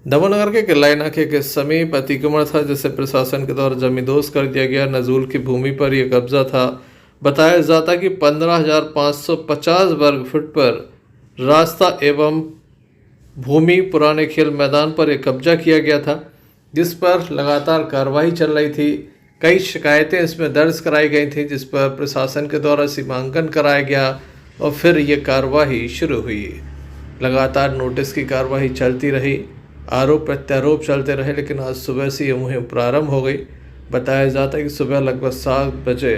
दमोह के किलाई नाके के समीप अतिक्रमण था जिसे प्रशासन के द्वारा जमींदोज कर दिया गया। नजूल की भूमि पर यह कब्जा था। बताया जाता कि 15,550 वर्ग फुट पर रास्ता एवं भूमि पुराने खेल मैदान पर एक कब्जा किया गया था, जिस पर लगातार कार्रवाई चल रही थी। कई शिकायतें इसमें दर्ज कराई गई थी, जिस पर प्रशासन के द्वारा सीमांकन कराया गया और फिर ये कार्रवाई शुरू हुई। लगातार नोटिस की कार्रवाई चलती रही, आरोप प्रत्यारोप चलते रहे, लेकिन आज सुबह से ये मुहिम प्रारंभ हो गई। बताया जाता है कि सुबह लगभग 7 बजे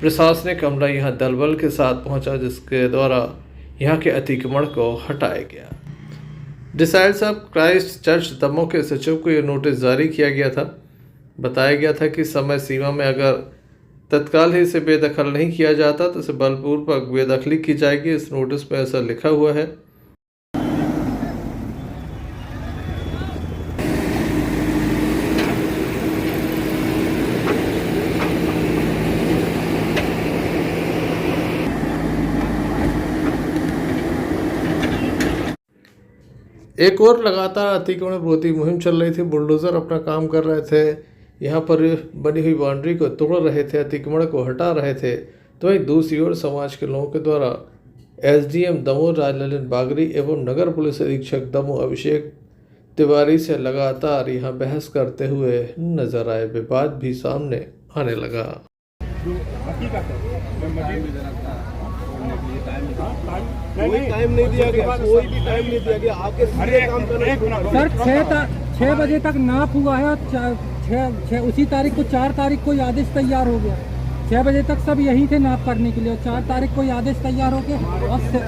प्रशासनिक अमला यहाँ दलबल के साथ पहुंचा, जिसके द्वारा यहाँ के अतिक्रमण को हटाया गया। Deciles of Christ church Damoh के सचिव को यह नोटिस जारी किया गया था। बताया गया था कि समय सीमा में अगर तत्काल ही इसे बेदखल नहीं किया जाता तो इसे बलपूर्वक बेदखली की जाएगी। इस नोटिस में ऐसा लिखा हुआ है। एक और लगातार अतिक्रमण विरोधी मुहिम चल रही थी। बुलडोजर अपना काम कर रहे थे, यहाँ पर बनी हुई बाउंड्री को तोड़ रहे थे, अतिक्रमण को हटा रहे थे। तो वहीं दूसरी ओर समाज के लोगों के द्वारा एसडीएम दमोह राजललित बागरी एवं नगर पुलिस अधीक्षक दमोह अभिषेक तिवारी से लगातार यहाँ बहस करते हुए नजर आए। विवाद भी सामने आने लगा। कोई टाइम नहीं दिया गया, कोई भी टाइम नहीं दिया गया। आके सीधे काम करना। सर 6 बजे तक नाप हुआ है और उसी तारीख को 4 तारीख को आदेश तैयार हो गया। 6 बजे तक सब यहीं थे नाप करने के लिए और 4 तारीख को आदेश तैयार हो गया। और सर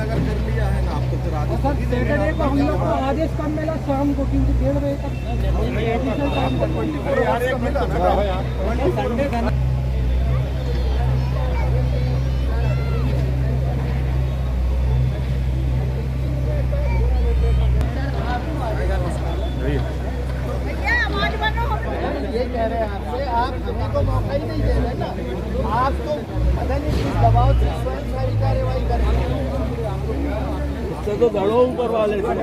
सैटरडे को हम लोग को आदेश कब मिला? शाम को, क्योंकि 1:30 बजे तक ये कह रहे हैं आपसे, आप हमें को मौका ही नहीं दे रहे ना। आप तो पता नहीं किस दबाव से स्वयं सारी कार्रवाई कर रहे हैं। इससे तो डरो ऊपर वाले से, ऊपर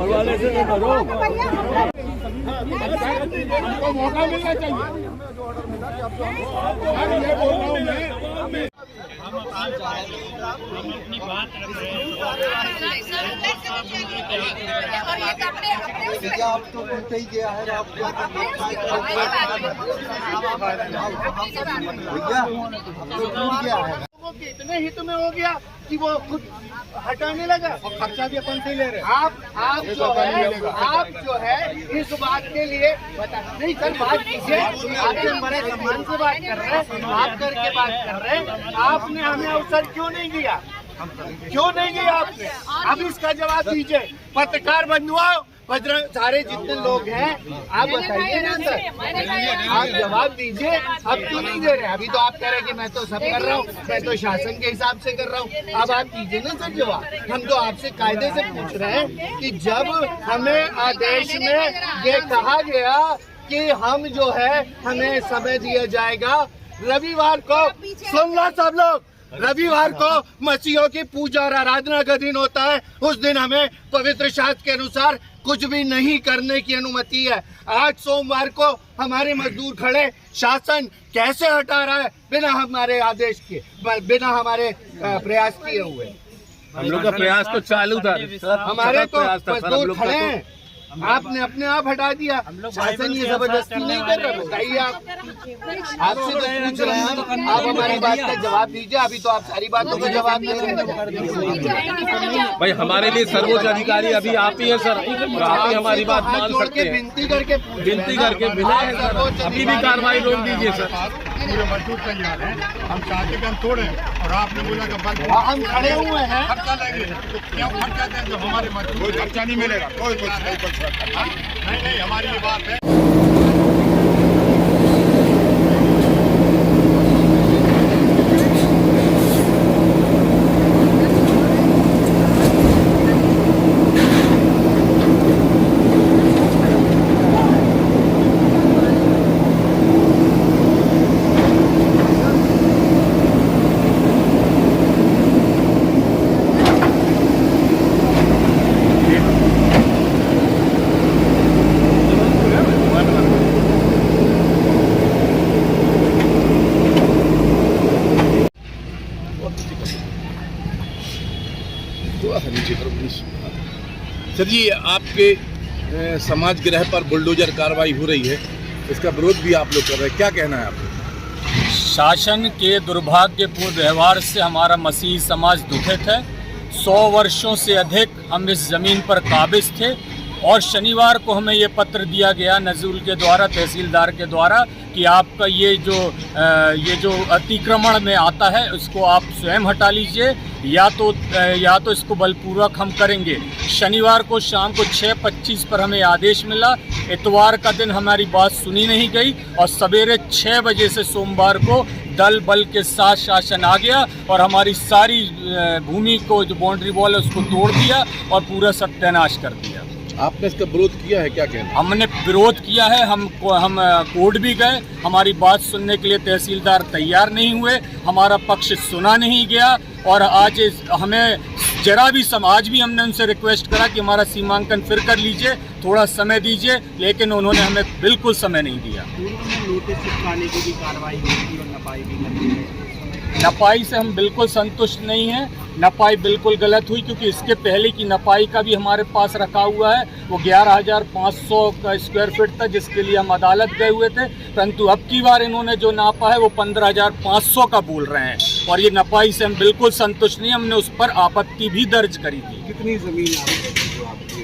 वाले से तो डरो। हमको मौका मिलना चाहिए। ये बोल रहा हूँ मैं, हम अपनी बात रख रहे हैं। आप तो बोलते ही गया है, आप भैया इतने हित में हो गया कि वो खुद हटाने लगा और खर्चा भी अपन से ले रहे। आप जो है इस बात के लिए बता नहीं सर, बात कीजिए। आपसे बड़े सम्मान से बात कर रहे हैं, बात करके बात कर रहे हैं। आपने हमें अवसर क्यों नहीं दिया? क्यों नहीं दिया आपने? अब इसका जवाब दीजिए। पत्रकार बंधुओं, सारे जितने लोग हैं, आप बताइए ना सर, आप जवाब दीजिए। अब क्यों नहीं दे रहे? अभी तो आप कह रहे हैं कि मैं तो सब कर रहा हूँ, मैं तो शासन के हिसाब से कर रहा हूँ। अब आप दीजिए ना सर जवाब। हम तो आपसे कायदे से पूछ रहे हैं कि जब हमें आदेश में ये कहा गया कि हम जो है हमें समय दिया जाएगा रविवार को, सुन लो सब लोग, रविवार को मसीहों की पूजा और आराधना का दिन होता है। उस दिन हमें पवित्र शास्त्र के अनुसार कुछ भी नहीं करने की अनुमति है। आज सोमवार को हमारे मजदूर खड़े, शासन कैसे हटा रहा है बिना हमारे आदेश के, बिना हमारे प्रयास किए हुए। हम लोग का प्रयास तो चालू था, हमारे तो मजदूर खड़े हैं, आपने अपने आप हटा दिया। शासन ये जबरदस्ती नहीं कर रहा। बताइए, आप आपसे तो पूछ रहे हैं, आप हमारी बात का जवाब दीजिए। अभी तो आप सारी बातों का जवाब दे रहे हैं। भाई हमारे लिए सर्वोच्च अधिकारी अभी आप ही है सर, और आप ही हमारी बात मान सकते हैं। विनती करके बिना अभी भी कार्रवाई रोक दीजिए सर। पूरे मजदूर तैयार हैं, हम चाहते कि हम तोड़ें और आपने बोला कि बंद। हम खड़े हुए हैं, खर्चा लेंगे तो क्या खर्चा दें? जो हमारे मजदूर, कोई खर्चा नहीं मिलेगा, कोई नहीं, हमारी ये बात है। थोड़ा सा नीचे करो प्लीज। सर जी, आपके समाज गृह पर बुलडोजर कार्रवाई हो रही है, इसका विरोध भी आप लोग कर रहे हैं, क्या कहना है आपको? शासन के दुर्भाग्यपूर्ण व्यवहार से हमारा मसीही समाज दुखित है। 100 वर्षों से अधिक हम इस ज़मीन पर काबिज थे और शनिवार को हमें ये पत्र दिया गया नजूल के द्वारा, तहसीलदार के द्वारा, कि आपका ये जो अतिक्रमण में आता है उसको आप स्वयं हटा लीजिए या तो इसको बलपूर्वक हम करेंगे। शनिवार को शाम को 6:25 पर हमें आदेश मिला। इतवार का दिन हमारी बात सुनी नहीं गई और सवेरे 6 बजे से सोमवार को दल बल के साथ शासन आ गया और हमारी सारी भूमि को जो बाउंड्री वॉल है उसको तोड़ दिया और पूरा सत्यानाश कर दिया। आपने इसका विरोध किया है, क्या कहना? हमने विरोध किया है, हम कोर्ट भी गए, हमारी बात सुनने के लिए तहसीलदार तैयार नहीं हुए, हमारा पक्ष सुना नहीं गया और आज हमें जरा भी आज भी हमने उनसे रिक्वेस्ट करा कि हमारा सीमांकन फिर कर लीजिए, थोड़ा समय दीजिए, लेकिन उन्होंने हमें बिल्कुल समय नहीं दिया। नोटिस चिपकाने की भी कार्रवाई होगी और नपाई भी करती है। नपाई से हम बिल्कुल संतुष्ट नहीं हैं। नपाई बिल्कुल गलत हुई क्योंकि इसके पहले की नपाई का भी हमारे पास रखा हुआ है, वो 11,500 का स्क्वायर फीट था जिसके लिए हम अदालत गए हुए थे, परंतु अब की बार इन्होंने जो नापा है वो 15,500 का बोल रहे हैं और ये नपाई से हम बिल्कुल संतुष्ट नहीं। हमने उस पर आपत्ति भी दर्ज करी थी। कितनी ज़मीन आपकी?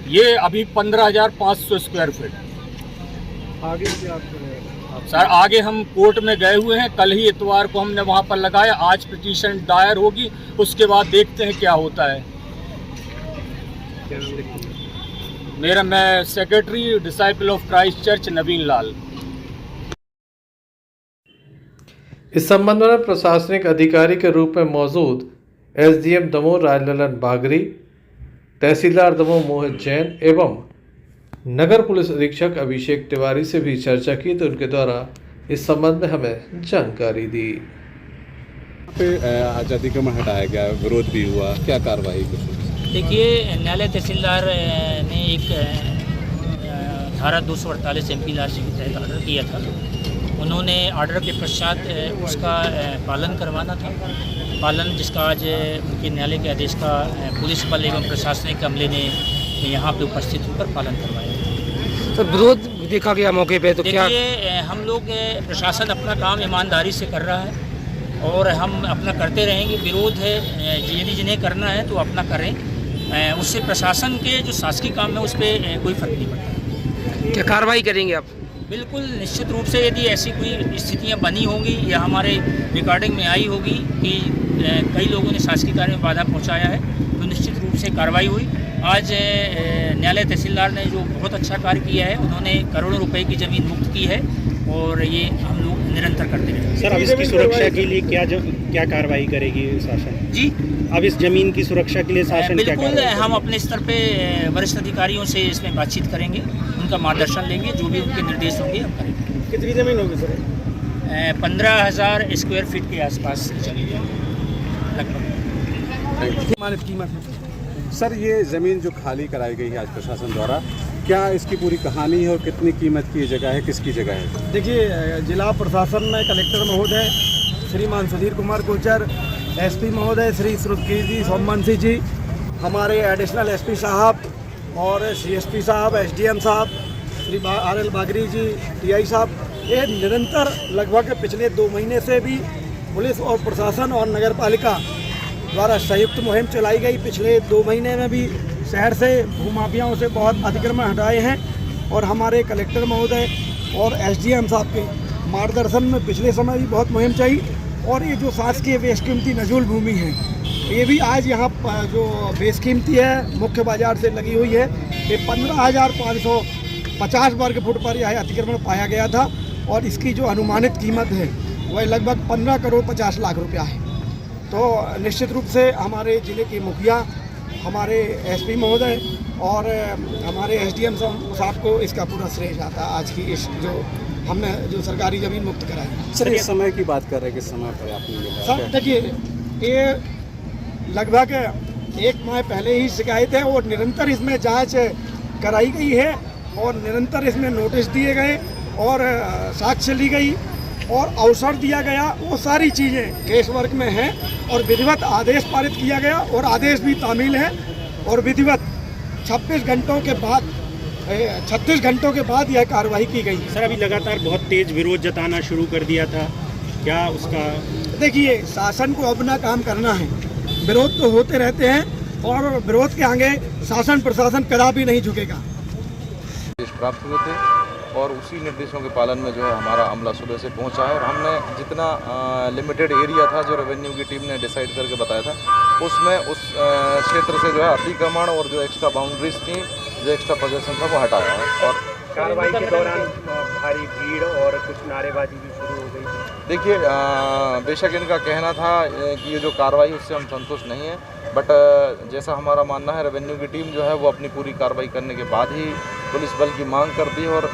ये अभी 15,500 स्क्वायर फीट। आगे से आप सर आगे हम कोर्ट में गए हुए हैं, कल ही इतवार को हमने वहाँ पर लगाया, आज पिटीशन दायर होगी, उसके बाद देखते हैं क्या होता है। मैं secretary disciple of Christ church Naveen Lal. इस संबंध में प्रशासनिक अधिकारी के रूप में मौजूद एसडीएम दमोह राजललन बागरी, तहसीलदार दमोह मोहित जैन एवं नगर पुलिस अधीक्षक अभिषेक तिवारी से भी चर्चा की तो उनके द्वारा इस संबंध में हमें जानकारी दी। आज अतिक्रमण हटाया गया, विरोध भी हुआ, क्या कार्रवाई? देखिए, न्यायालय तहसीलदार ने एक धारा 248 MP लार्ज के तहत ऑर्डर किया था। उन्होंने ऑर्डर के पश्चात उसका पालन करवाना था, जिसका आज उनके न्यायालय के आदेश का पुलिस बल एवं प्रशासनिक अमले ने यहाँ पे उपस्थित होकर पालन करवाया। सर, विरोध देखा गया मौके पे, तो क्या? देखिए, हम लोग प्रशासन अपना काम ईमानदारी से कर रहा है और हम अपना करते रहेंगे। विरोध है, यदि जिन्हें करना है तो अपना करें, उससे प्रशासन के जो शासकीय काम है उस पर कोई फर्क नहीं पड़ता। क्या कार्रवाई करेंगे आप? बिल्कुल, निश्चित रूप से यदि ऐसी कोई स्थितियां बनी होंगी या हमारे रिकॉर्डिंग में आई होगी कि कई लोगों ने शासकीय कार्य में बाधा पहुंचाया है तो निश्चित रूप से कार्रवाई हुई। आज न्यायालय तहसीलदार ने जो बहुत अच्छा कार्य किया है, उन्होंने करोड़ों रुपए की ज़मीन मुक्त की है और ये हम लोग निरंतर करते रहेंगे। सर, अब इसकी सुरक्षा के लिए क्या कार्रवाई करेगी शासन जी? अब इस जमीन की सुरक्षा के लिए शासन क्या बिल्कुल, हम अपने स्तर पे वरिष्ठ अधिकारियों से इसमें बातचीत करेंगे, उनका मार्गदर्शन लेंगे, जो भी उनके निर्देश होंगे हम करेंगे। कितनी ज़मीन होगी सर? 15,000 स्क्वायर फीट के आसपास चली जाए लगभग। कीमत है सर, ये ज़मीन जो खाली कराई गई है आज प्रशासन द्वारा, क्या इसकी पूरी कहानी है और कितनी कीमत की जगह है, किसकी जगह है? देखिए, जिला प्रशासन में कलेक्टर महोदय श्रीमान सुधीर कुमार कोचर, एसपी महोदय श्री श्रुतकीर्ति सोमवंशी जी, हमारे एडिशनल एसपी साहब और सीएसपी साहब, एसडीएम साहब, श्री RL बागरी जी, टीआई साहब, ये निरंतर लगभग पिछले 2 महीने से भी पुलिस और प्रशासन और नगर पालिका द्वारा संयुक्त मुहिम चलाई गई। पिछले 2 महीने में भी शहर से भूमाफियाओं से बहुत अतिक्रमण हटाए हैं और हमारे कलेक्टर महोदय और एसडीएम साहब के मार्गदर्शन में पिछले समय भी बहुत मुहिम चली और ये जो शासकीय बेशकीमती नजूल भूमि है, ये भी आज यहाँ जो बेशकीमती है मुख्य बाजार से लगी हुई है, ये 15,550 वर्ग फुट पर यह अतिक्रमण पाया गया था और इसकी जो अनुमानित कीमत है वह लगभग 15 करोड़ 50 लाख रुपया है। तो निश्चित रूप से हमारे ज़िले के मुखिया, हमारे एसपी महोदय और हमारे एसडीएम साहब को इसका पूरा श्रेय जाता है आज की इस जो हमने जो सरकारी ज़मीन मुक्त कराई। सर, इस समय की बात कर रहे हैं, किस समय पर आपने? सर देखिए, ये लगभग 1 माह पहले ही शिकायत है और निरंतर इसमें जांच कराई गई है और निरंतर इसमें नोटिस दिए गए और साक्ष्य ली गई और अवसर दिया गया, वो सारी चीज़ें केस वर्क में हैं और विधिवत आदेश पारित किया गया और आदेश भी तामील है और विधिवत 36 घंटों के बाद यह कार्रवाई की गई। सर अभी लगातार बहुत तेज विरोध जताना शुरू कर दिया था, क्या उसका? देखिए, शासन को अपना काम करना है, विरोध तो होते रहते हैं और विरोध के आगे शासन प्रशासन कदापि नहीं झुकेगा। निर्देश प्राप्त हुए थे और उसी निर्देशों के पालन में जो है हमारा अमला सुबह से पहुंचा है और हमने जितना लिमिटेड एरिया था जो रेवेन्यू की टीम ने डिसाइड करके बताया था उसमें उस क्षेत्र से जो है अतिक्रमण और जो एक्स्ट्रा बाउंड्रीज थी, जो एक्स्ट्रा पोजेशन था वो हटाया है। और कार्रवाई के दौरान भारी भीड़ और कुछ नारेबाजी भी शुरू हो गई। देखिए, बेशक इनका कहना था कि ये जो कार्रवाई उससे हम संतुष्ट नहीं है, बट जैसा हमारा मानना है रेवेन्यू की टीम जो है वो अपनी पूरी कार्रवाई करने के बाद ही पुलिस बल की मांग करती है और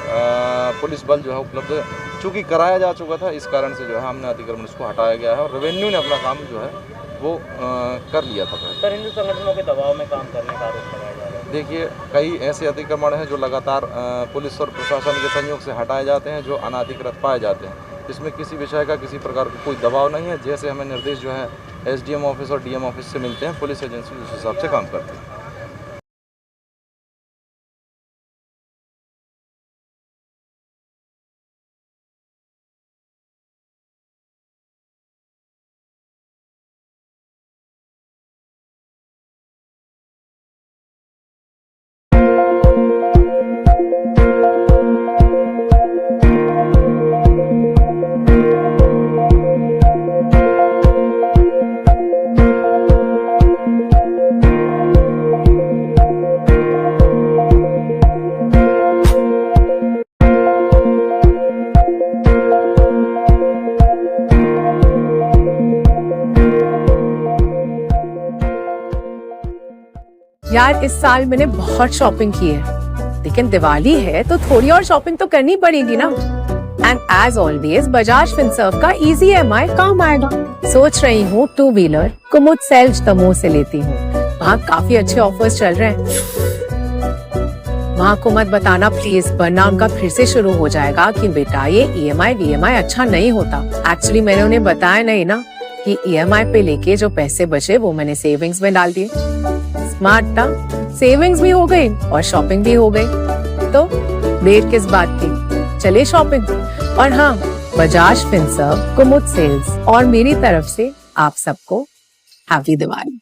पुलिस बल जो है उपलब्ध चूँकि कराया जा चुका था, इस कारण से जो है हमने अतिक्रमण इसको हटाया गया है और रेवेन्यू ने अपना काम जो है वो कर लिया था। सर, हिंदू संगठनों के दबाव में काम करने का आरोप लगाया जा रहा है। देखिए, कई ऐसे अतिक्रमण हैं जो लगातार पुलिस और प्रशासन के सहयोग से हटाए जाते हैं, जो अनाधिकृत पाए जाते हैं। इसमें किसी विषय का किसी प्रकार का कोई दबाव नहीं है। जैसे हमें निर्देश जो है SDM ऑफिस और DM ऑफिस से मिलते हैं, पुलिस एजेंसी उस हिसाब से काम करती है। यार, इस साल मैंने बहुत शॉपिंग की है, लेकिन दिवाली है तो थोड़ी और शॉपिंग तो करनी पड़ेगी ना। And as always Bajaj Finserv का इजी EMI काम आएगा। सोच रही हूँ 2 व्हीलर कुमुद सेल्स दमोह से लेती हूँ, वहाँ काफी अच्छे ऑफर्स चल रहे हैं। वहाँ को मत बताना प्लीज, वरना उनका फिर से शुरू हो जाएगा कि बेटा ये EMI अच्छा नहीं होता। एक्चुअली मैंने उन्हें बताया नहीं ना कि EMI पे लेके जो पैसे बचे वो मैंने सेविंग्स में डाल दिए। स्मार्ट था, सेविंग्स भी हो गई और शॉपिंग भी हो गई, तो देर किस बात की, चले शॉपिंग। और हाँ, बजाज फिनसर्व कुमुद सेल्स और मेरी तरफ से आप सबको हैप्पी दिवाली।